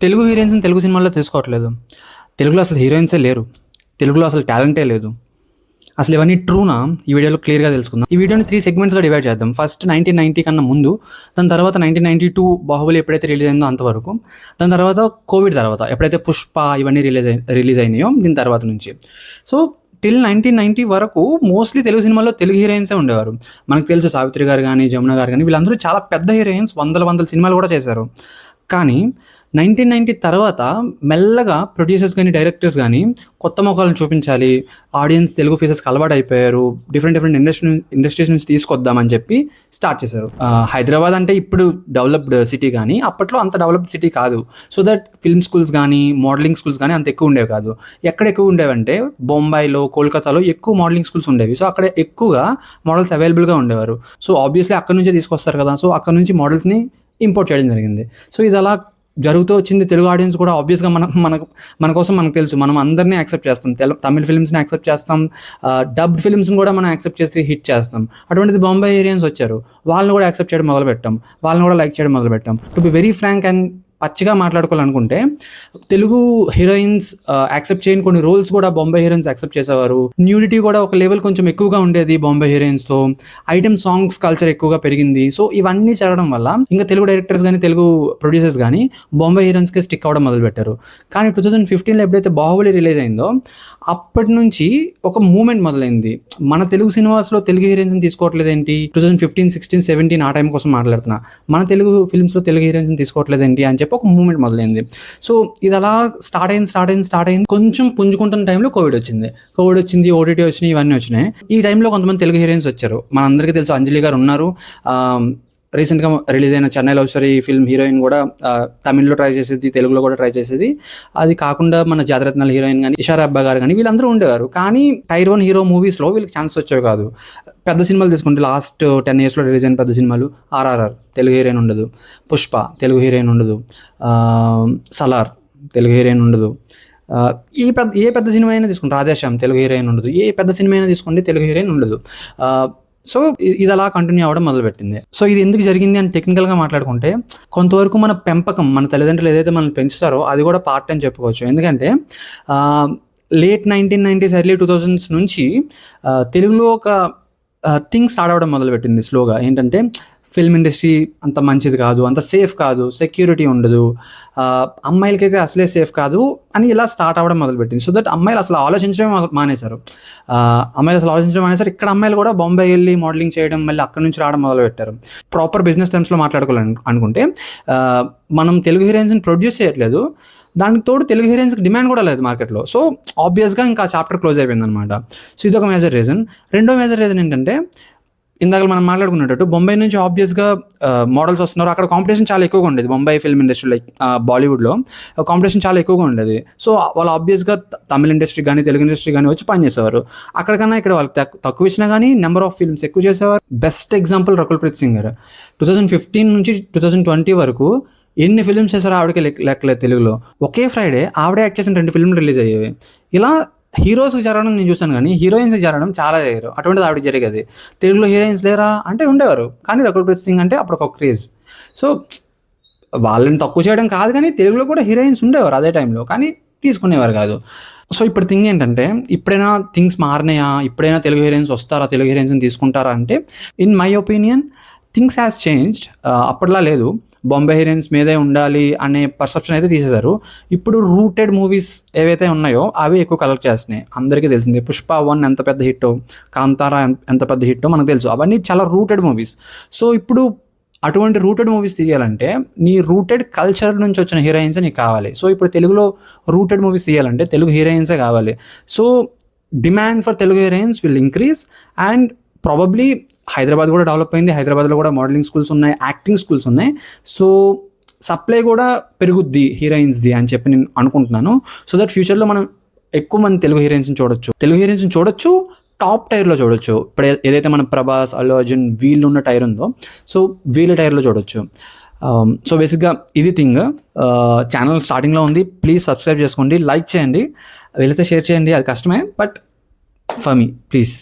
తెలుగు హీరోయిన్స్‌ని తెలుగు సినిమాల్లో తీసుకోవట్లేదు. తెలుగులో అసలు హీరోయిన్సే లేరు. తెలుగులో అసలు టాలెంటే లేదు. అసలు ఇవన్నీ ట్రూనా? ఈ వీడియోలో క్లియర్‌గా తెలుసుకుందాం. ఈ వీడియోని 3 సెగ్మెంట్స్‌గా డివైడ్ చేద్దాం. ఫస్ట్ 1990 కన్నా ముందు, దాని తర్వాత 1992 బాహుబలి ఎప్పుడైతే రిలీజ్ అయిందో అంతవరకు, దాని తర్వాత కోవిడ్ తర్వాత ఎప్పుడైతే పుష్ప ఇవన్నీ రిలీజ్ అయినాయో దీని తర్వాత నుంచి. సో టిల్ 1990 వరకు మోస్ట్లీ తెలుగు సినిమాల్లో తెలుగు హీరోయిన్సే ఉండేవారు. మనకు తెలుసు సావిత్రి గారు కానీ, జమున గారు కానీ వీళ్ళందరూ చాలా పెద్ద హీరోయిన్స్, వందల సినిమాలు కూడా చేశారు. కానీ 1990 తర్వాత మెల్లగా ప్రొడ్యూసర్స్ కానీ, డైరెక్టర్స్ కానీ కొత్త మొఖాలను చూపించాలి, ఆడియన్స్ తెలుగు ఫేసెస్కి అలవాటు అయిపోయారు, డిఫరెంట్ ఇండస్ట్రీస్ నుంచి తీసుకొద్దామని చెప్పి స్టార్ట్ చేశారు. హైదరాబాద్ అంటే ఇప్పుడు డెవలప్డ్ సిటీ, కానీ అప్పట్లో అంత డెవలప్డ్ సిటీ కాదు. సో దట్ ఫిల్మ్ స్కూల్స్ కానీ, మోడలింగ్ స్కూల్స్ కానీ అంత ఎక్కువ ఉండేవి కాదు. ఎక్కడ ఎక్కువ ఉండేవంటే బొంబాయిలో, కోల్కతాలో ఎక్కువ మోడలింగ్ స్కూల్స్ ఉండేవి. సో అక్కడ ఎక్కువగా మోడల్స్ అవైలబుల్గా ఉండేవారు. సో ఆబ్వియస్లీ అక్కడ నుంచే తీసుకొస్తారు కదా. సో అక్కడ నుంచి మోడల్స్ని ఇంపోర్ట్ చేయడం జరిగింది. సో ఇది అలా జరుగుతూ వచ్చింది. తెలుగు ఆడియన్స్ కూడా ఆబ్వియస్గా మన కోసం మనకు తెలుసు, మనం అందరినీ యాక్సెప్ట్ చేస్తాం. తమిళ ఫిల్మ్స్ని యాక్సెప్ట్ చేస్తాం, డబ్డ్ ఫిల్మ్స్ని కూడా మనం యాక్సెప్ట్ చేసి హిట్ చేస్తాం. అటువంటిది బాంబే ఏరియన్స్ వచ్చారు, వాళ్ళని కూడా యాక్సెప్ట్ చేయడం మొదలుపెట్టాం, వాళ్ళని కూడా లైక్ చేయడం మొదలుపెట్టాం. To be very frank and పచ్చిగా మాట్లాడుకోవాలనుకుంటే, తెలుగు హీరోయిన్స్ యాక్సెప్ట్ చేయని కొన్ని రోల్స్ కూడా బాంబే హీరోయిన్స్ యాక్సెప్ట్ చేసేవారు. న్యూడిటీ కూడా ఒక లెవెల్ కొంచెం ఎక్కువగా ఉండేది బాంబే హీరోయిన్స్తో. ఐటమ్ సాంగ్స్ కల్చర్ ఎక్కువగా పెరిగింది. సో ఇవన్నీ జరగడం వల్ల ఇంకా తెలుగు డైరెక్టర్స్ కానీ, తెలుగు ప్రొడ్యూసర్స్ కానీ బాంబే హీరోయిన్స్కి స్టిక్ అవ్వడం మొదలుపెట్టారు. కానీ 2015లో ఎప్పుడైతే బాహుబలి రిలీజ్ అయిందో అప్పటి నుంచి ఒక మూమెంట్ మొదలైంది. మన తెలుగు సినిమాస్లో తెలుగు హీరోయిన్స్ని తీసుకోవట్లేదు ఏంటి, 2015, 16, 17 ఆ టైం కోసం మాట్లాడుతున్నా, మన తెలుగు ఫిల్మ్స్లో తెలుగు హీరోయిన్స్ని తీసుకోవట్లేదు ఏంటి అని చెప్పి ఒక మూమెంట్ మొదలైంది. సో ఇది అలా స్టార్ట్ అయింది. కొంచెం పుంజుకుంటున్న టైంలో కోవిడ్ వచ్చింది, ఓటీటీ వచ్చినాయి, ఇవన్నీ వచ్చినాయి. ఈ టైంలో కొంతమంది తెలుగు హీరోయిన్స్ వచ్చారు. మనందరికీ తెలుసు అంజలి గారు ఉన్నారు. రీసెంట్గా రిలీజ్ అయిన Chennai love story film heroine కూడా తమిళ్లో ట్రై చేసేది, తెలుగులో కూడా ట్రై చేసేది. అది కాకుండా మన జాతిరత్నాల హీరోయిన్ కానీ, ఇషారా అబ్బా గారు కానీ వీళ్ళందరూ ఉండేవారు. కానీ టైర్ 1 హీరో మూవీస్లో వీళ్ళకి ఛాన్స్ వచ్చేవి కాదు. పెద్ద సినిమాలు తీసుకుంటే లాస్ట్ 10 yearsలో రిలీజ్ అయిన పెద్ద సినిమాలు, ఆర్ఆర్ఆర్ తెలుగు హీరోయిన్ ఉండదు, పుష్ప తెలుగు హీరోయిన్ ఉండదు, సలార్ తెలుగు హీరోయిన్ ఉండదు. ఏ పెద్ద సినిమా అయినా తీసుకోండి, రాధేశ్యామ్ తెలుగు హీరోయిన్ ఉండదు. ఏ పెద్ద సినిమా అయినా తీసుకోండి, తెలుగు హీరోయిన్ ఉండదు. సో ఇది అలా కంటిన్యూ అవ్వడం మొదలుపెట్టింది. సో ఇది ఎందుకు జరిగింది అని టెక్నికల్గా మాట్లాడుకుంటే, కొంతవరకు మన పెంపకం, మన తల్లిదండ్రులు ఏదైతే మనల్ని పెంచుతారో అది కూడా పార్ట్ అని చెప్పుకోవచ్చు. ఎందుకంటే లేట్ 1990s ఎర్లీ 2000s నుంచి తెలుగులో ఒక థింగ్ స్టార్ట్ అవ్వడం మొదలుపెట్టింది స్లోగా. ఏంటంటే ఫిల్మ్ ఇండస్ట్రీ అంత మంచిది కాదు, అంత సేఫ్ కాదు, సెక్యూరిటీ ఉండదు, అమ్మాయిలకైతే అసలే సేఫ్ కాదు అని ఇలా స్టార్ట్ అవ్వడం మొదలుపెట్టింది. సో దట్ అమ్మాయిలు అసలు ఆలోచించడం మానేశారు. ఇక్కడ అమ్మాయిలు కూడా బాంబే వెళ్ళి మోడలింగ్ చేయడం, మళ్ళీ అక్కడ నుంచి రావడం మొదలుపెట్టారు. ప్రాపర్ బిజినెస్ టర్మ్స్లో మాట్లాడుకోవాలనుకుంటే మనం తెలుగు హీరోయిన్స్ని ప్రొడ్యూస్ చేయట్లేదు, దానికి తోడు తెలుగు హీరోయిన్స్కి డిమాండ్ కూడా లేదు మార్కెట్లో. సో ఆబ్వియస్గా ఇంకా చాప్టర్ క్లోజ్ అయిపోయింది అనమాట. సో ఇదొక మేజర్ రీజన్. రెండో మేజర్ రీజన్ ఏంటంటే, ఇందాక మనం మాట్లాడుకున్నట్టు బొంబాయి నుంచి ఆబ్వియస్గా మోడల్స్ వస్తున్నారు. అక్కడ కాంపిటీషన్ చాలా ఎక్కువగా ఉండేది. బొంబాయి ఫిల్మ్ ఇండస్ట్రీ లైక్ బాలీవుడ్లో కాంపిటీషన్ చాలా ఎక్కువగా ఉండేది. సో వాళ్ళు ఆబ్వియస్గా తమిళ ఇండస్ట్రీ కానీ, తెలుగు ఇండస్ట్రీ కానీ వచ్చి పనిచేసేవారు. అక్కడికన్నా ఇక్కడ వాళ్ళకి తక్కువ ఇచ్చినా కానీ నెంబర్ ఆఫ్ ఫిల్మ్స్ ఎక్కువ చేసేవారు. బెస్ట్ ఎగ్జాంపుల్ రకుల్ ప్రీత్ సింగ్ గారు. 2015 నుంచి 2020 వరకు ఎన్ని ఫిల్మ్స్ చేశారో ఆవిడకి లెక్కలేదు తెలుగులో. ఒకే ఫ్రైడే ఆవిడే యాక్ట్ చేసిన 2 ఫిల్మ్లు రిలీజ్ అయ్యేవి. ఇలా హీరోస్కి జరగడం నేను చూసాను, కానీ హీరోయిన్స్కి జరగడం చాలా లేరు. అటువంటిది ఆవిడకి జరిగేది. తెలుగులో హీరోయిన్స్ లేరా అంటే ఉండేవారు, కానీ రకుల్ ప్రీత్ సింగ్ అంటే అప్పుడు ఒక క్రేజ్. సో వాళ్ళని తక్కువ చేయడం కాదు, కానీ తెలుగులో కూడా హీరోయిన్స్ ఉండేవారు అదే టైంలో, కానీ తీసుకునేవారు కాదు. సో ఇప్పుడు థింగ్ ఏంటంటే, ఇప్పుడైనా థింగ్స్ మారినాయా, ఇప్పుడైనా తెలుగు హీరోయిన్స్ వస్తారా, తెలుగు హీరోయిన్స్ని తీసుకుంటారా అంటే, in my opinion things has changed. అప్పట్లో లేదు, బాంబే హీరోయిన్స్ మీదే ఉండాలి అనే పర్సెప్షన్ అయితే తీసేశారు. ఇప్పుడు రూటెడ్ మూవీస్ ఏవైతే ఉన్నాయో అవి ఎక్కువ కలెక్ట్ చేస్తున్నాయి. అందరికీ తెలిసింది పుష్ప 1 ఎంత పెద్ద హిట్టో, కాంతారా ఎంత పెద్ద హిట్టో మనకు తెలుసు. అవన్నీ చాలా రూటెడ్ మూవీస్. సో ఇప్పుడు అటువంటి రూటెడ్ మూవీస్ తీయాలంటే నీ రూటెడ్ కల్చర్ నుంచి వచ్చిన హీరోయిన్సే నీకు కావాలి. సో ఇప్పుడు తెలుగులో రూటెడ్ మూవీస్ తీయాలంటే తెలుగు హీరోయిన్సే కావాలి. So demand for Telugu heroines will increase. And probably Hyderabad కూడా డెవలప్ అయింది. హైదరాబాద్లో కూడా మోడలింగ్ స్కూల్స్ ఉన్నాయి, యాక్టింగ్ స్కూల్స్ ఉన్నాయి. సో సప్లై కూడా పెరుగుద్ది హీరోయిన్స్ది అని చెప్పి నేను అనుకుంటున్నాను. సో దట్ ఫ్యూచర్లో మనం ఎక్కువ మంది తెలుగు హీరోయిన్స్ని చూడొచ్చు, టాప్ టైర్లో చూడొచ్చు. ఇప్పుడు ఏదైతే మన ప్రభాస్, అల్లు అర్జున్ వీళ్ళు ఉన్న టైర్ ఉందో, సో వీళ్ళ టైర్లో చూడొచ్చు. సో బేసిక్గా ఇది థింగ్. ఛానల్ స్టార్టింగ్లో ఉంది, ప్లీజ్ సబ్స్క్రైబ్ చేసుకోండి, లైక్ చేయండి, వీళ్ళైతే షేర్ చేయండి. అది కష్టమే, బట్ ఫర్ మీ ప్లీజ్.